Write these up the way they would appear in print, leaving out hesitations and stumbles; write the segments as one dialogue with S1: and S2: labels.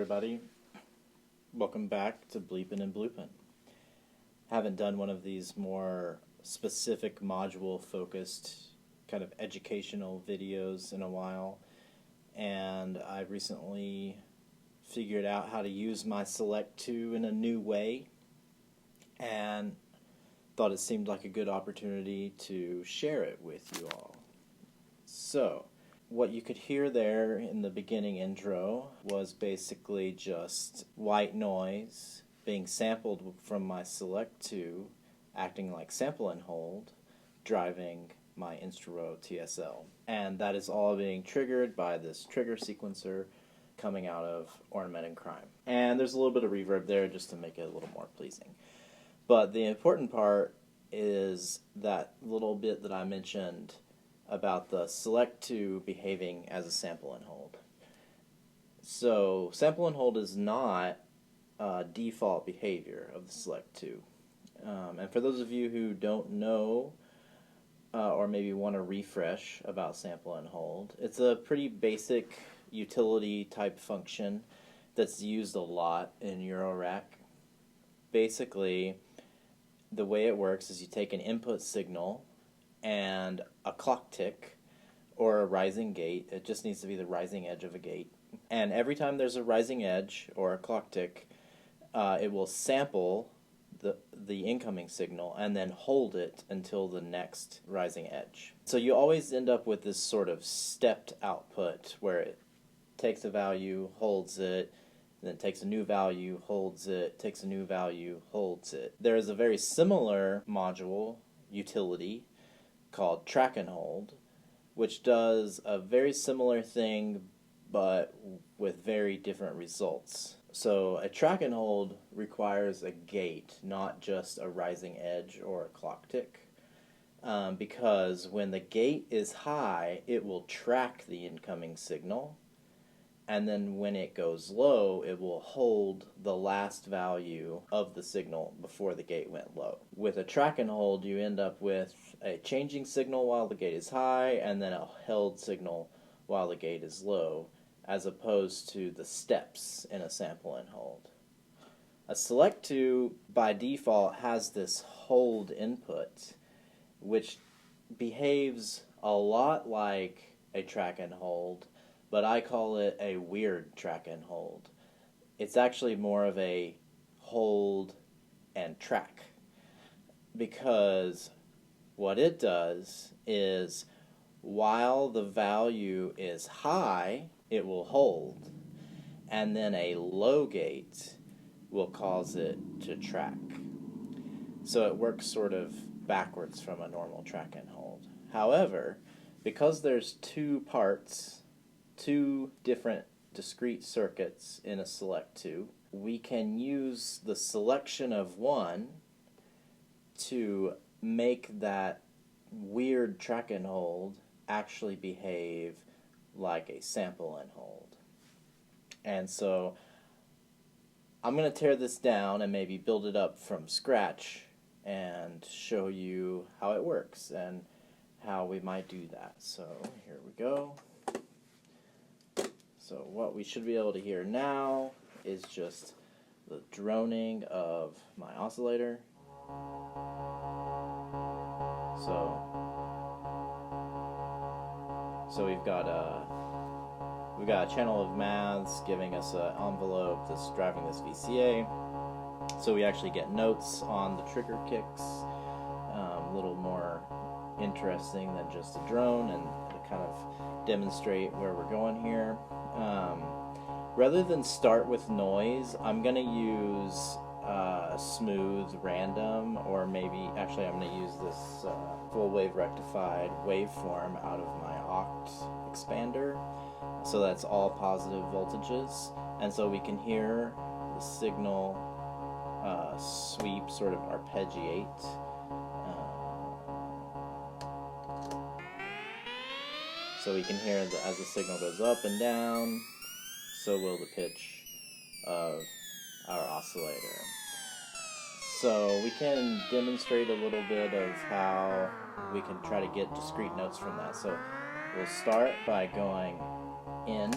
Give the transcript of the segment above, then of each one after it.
S1: everybody. Welcome back to Bleepin' and Bloopin'. Haven't done one of these more specific module-focused kind of educational videos in a while, and I recently figured out how to use my Select 2 in a new way, and thought it seemed like a good opportunity to share it with you all. So, what you could hear there in the beginning intro was basically just white noise being sampled from my Select 2, acting like sample and hold, driving my Instro TSL. And that is all being triggered by this trigger sequencer coming out of Ornament and Crime. And there's a little bit of reverb there just to make it a little more pleasing. But the important part is that little bit that I mentioned about the Select 2 behaving as a sample and hold. So sample and hold is not default behavior of the Select 2. And for those of you who don't know or maybe want to refresh about sample and hold, it's a pretty basic utility type function that's used a lot in Eurorack. Basically, the way it works is you take an input signal and a clock tick or a rising gate. It just needs to be the rising edge of a gate. And every time there's a rising edge or a clock tick, it will sample the incoming signal and then hold it until the next rising edge. So you always end up with this sort of stepped output where it takes a value, holds it, then takes a new value, holds it, takes a new value, holds it. There is a very similar module utility called track and hold, which does a very similar thing but with very different results. So a track and hold requires a gate, not just a rising edge or a clock tick, because when the gate is high, it will track the incoming signal, and then when it goes low, it will hold the last value of the signal before the gate went low. With a track and hold, you end up with a changing signal while the gate is high, and then a held signal while the gate is low, as opposed to the steps in a sample and hold. A Select 2, by default, has this hold input, which behaves a lot like a track and hold, but I call it a weird track and hold. It's actually more of a hold and track, because what it does is while the value is high, it will hold, and then a low gate will cause it to track. So it works sort of backwards from a normal track and hold. However, because there's two parts, two different discrete circuits in a Select 2, we can use the selection of one to make that weird track and hold actually behave like a sample and hold. And so I'm going to tear this down and maybe build it up from scratch and show you how it works and how we might do that. So here we go. So what we should be able to hear now is just the droning of my oscillator. So we've got a channel of maths giving us an envelope that's driving this VCA. So we actually get notes on the trigger kicks, a little more interesting than just a drone, and to kind of demonstrate where we're going here. Rather than start with noise, I'm going to use smooth random, or maybe actually I'm going to use this full wave rectified waveform out of my Oct expander. So that's all positive voltages, and so we can hear the signal sweep, sort of arpeggiate. So we can hear that as the signal goes up and down, so will the pitch of our oscillator. So we can demonstrate a little bit of how we can try to get discrete notes from that. So we'll start by going in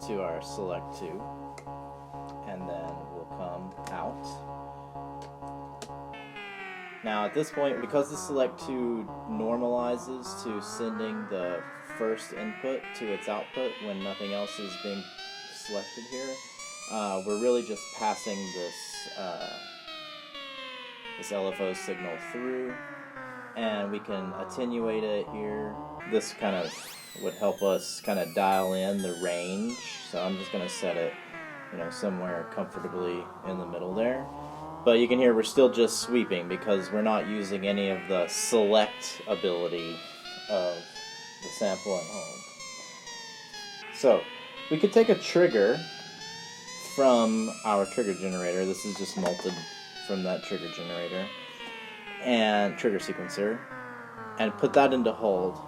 S1: to our Select 2. and then we'll come out. Now at this point, because the select 2 normalizes to sending the first input to its output when nothing else is being selected here, we're really just passing this LFO signal through, and we can attenuate it here. This kind of would help us kind of dial in the range, so I'm just going to set it, somewhere comfortably in the middle there. But you can hear we're still just sweeping because we're not using any of the select ability of the sample and hold. So we could take a trigger from our trigger generator. This is just malted from that trigger generator and trigger sequencer, and put that into hold.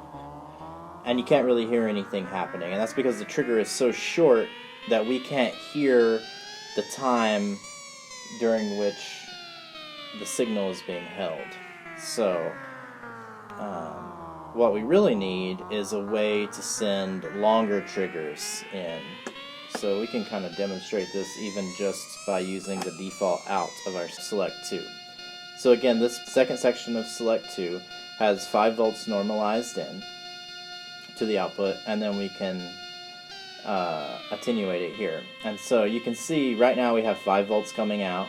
S1: And you can't really hear anything happening, and that's because the trigger is so short that we can't hear the time during which the signal is being held. So what we really need is a way to send longer triggers in. So we can kind of demonstrate this even just by using the default out of our select 2. So again, this second section of select 2 has 5 volts normalized in to the output, and then we can attenuate it here. And so you can see right now we have 5 volts coming out,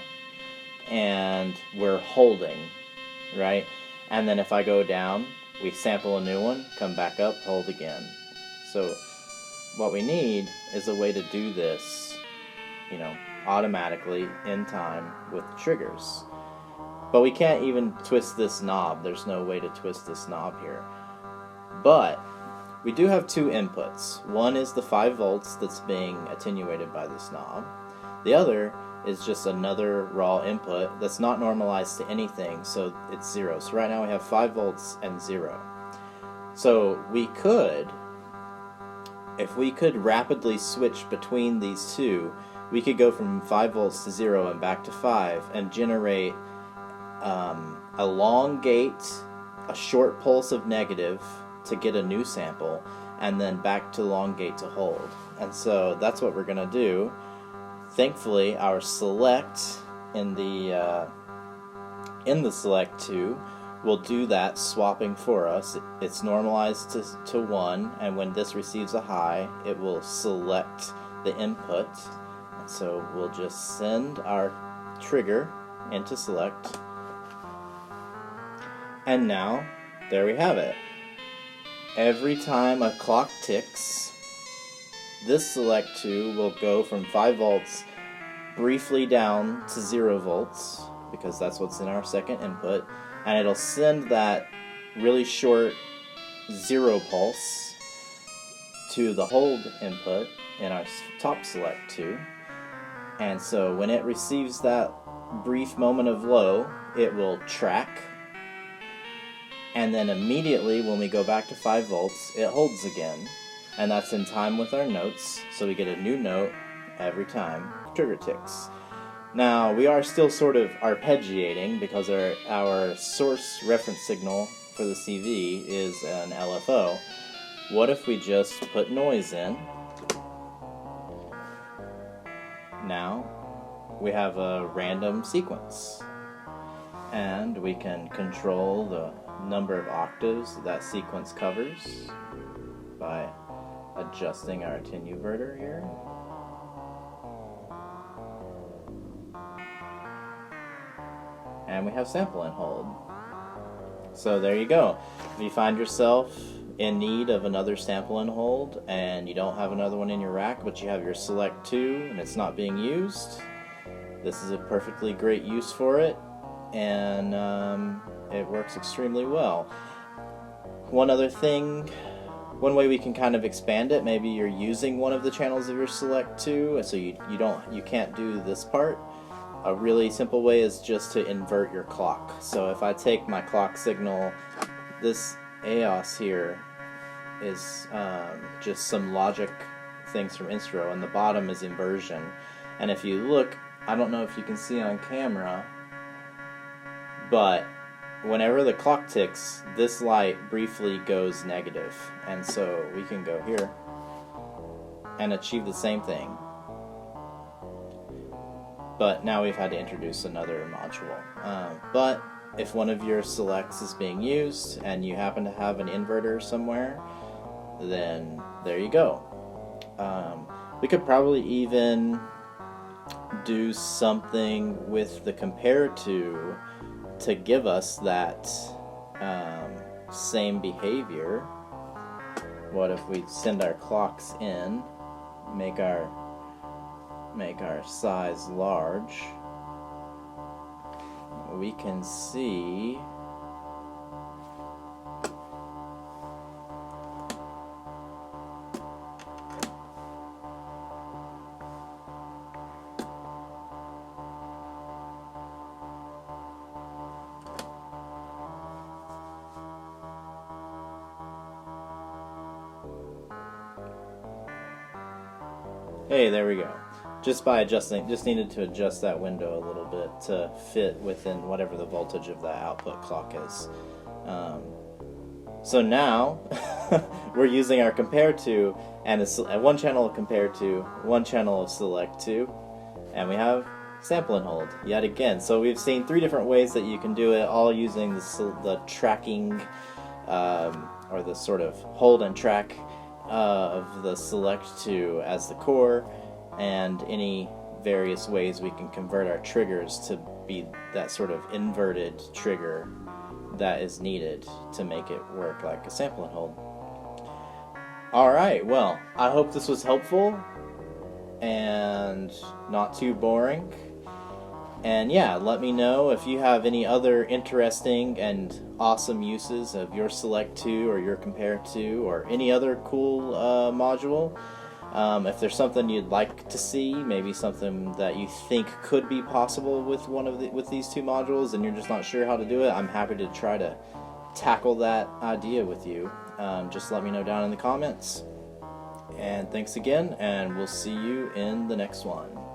S1: and we're holding, right? And then if I go down, we sample a new one, come back up, hold again. So what we need is a way to do this, automatically in time with triggers. But we can't even twist this knob. There's no way to twist this knob here. But we do have 2 inputs. One is the 5 volts that's being attenuated by this knob. The other is just another raw input that's not normalized to anything, so it's 0. So right now we have 5 volts and 0. So we could, if we could rapidly switch between these two, we could go from 5 volts to 0 and back to 5 and generate a long gate, a short pulse of negative to get a new sample, and then back to long gate to hold. And so that's what we're going to do. Thankfully, our select in the select 2 will do that swapping for us. It's normalized to 1, and when this receives a high, it will select the input. And so we'll just send our trigger into select. And now, there we have it. Every time a clock ticks, this select 2 will go from 5 volts briefly down to 0 volts, because that's what's in our second input, and it'll send that really short 0 pulse to the hold input in our top select 2. And so when it receives that brief moment of low, it will track, and then immediately when we go back to 5 volts, it holds again. And that's in time with our notes, so we get a new note every time trigger ticks. Now, we are still sort of arpeggiating because our source reference signal for the CV is an LFO. What if we just put noise in? Now, we have a random sequence. And we can control the number of octaves that sequence covers by adjusting our attenuverter here. And we have sample and hold. So there you go. If you find yourself in need of another sample and hold and you don't have another one in your rack, but you have your select 2 and it's not being used, this is a perfectly great use for it, and it works extremely well. One other thing, one way we can kind of expand it, maybe you're using one of the channels of your select 2, so you can't do this part. A really simple way is just to invert your clock. So if I take my clock signal, this EOS here is just some logic things from Instro, and the bottom is inversion. And if you look, I don't know if you can see on camera, but whenever the clock ticks, this light briefly goes negative. And so we can go here and achieve the same thing. but now we've had to introduce another module. But if one of your selects is being used and you happen to have an inverter somewhere, then there you go. We could probably even do something with the compare to give us that same behavior. What if we send our clocks in, make our size large? We can see hey, there we go. Just by adjusting, just needed to adjust that window a little bit to fit within whatever the voltage of the output clock is. So now we're using our compare to and one channel of compare to, one channel of select to, and we have sample and hold yet again. So we've seen 3 different ways that you can do it, all using the tracking or the sort of hold and track of the select to as the core, and any various ways we can convert our triggers to be that sort of inverted trigger that is needed to make it work like a sample and hold. Alright, well, I hope this was helpful and not too boring. And yeah, let me know if you have any other interesting and awesome uses of your select to or your compare to or any other cool module. If there's something you'd like to see, maybe something that you think could be possible with with these 2 modules and you're just not sure how to do it, I'm happy to try to tackle that idea with you. Just let me know down in the comments. And thanks again, and we'll see you in the next one.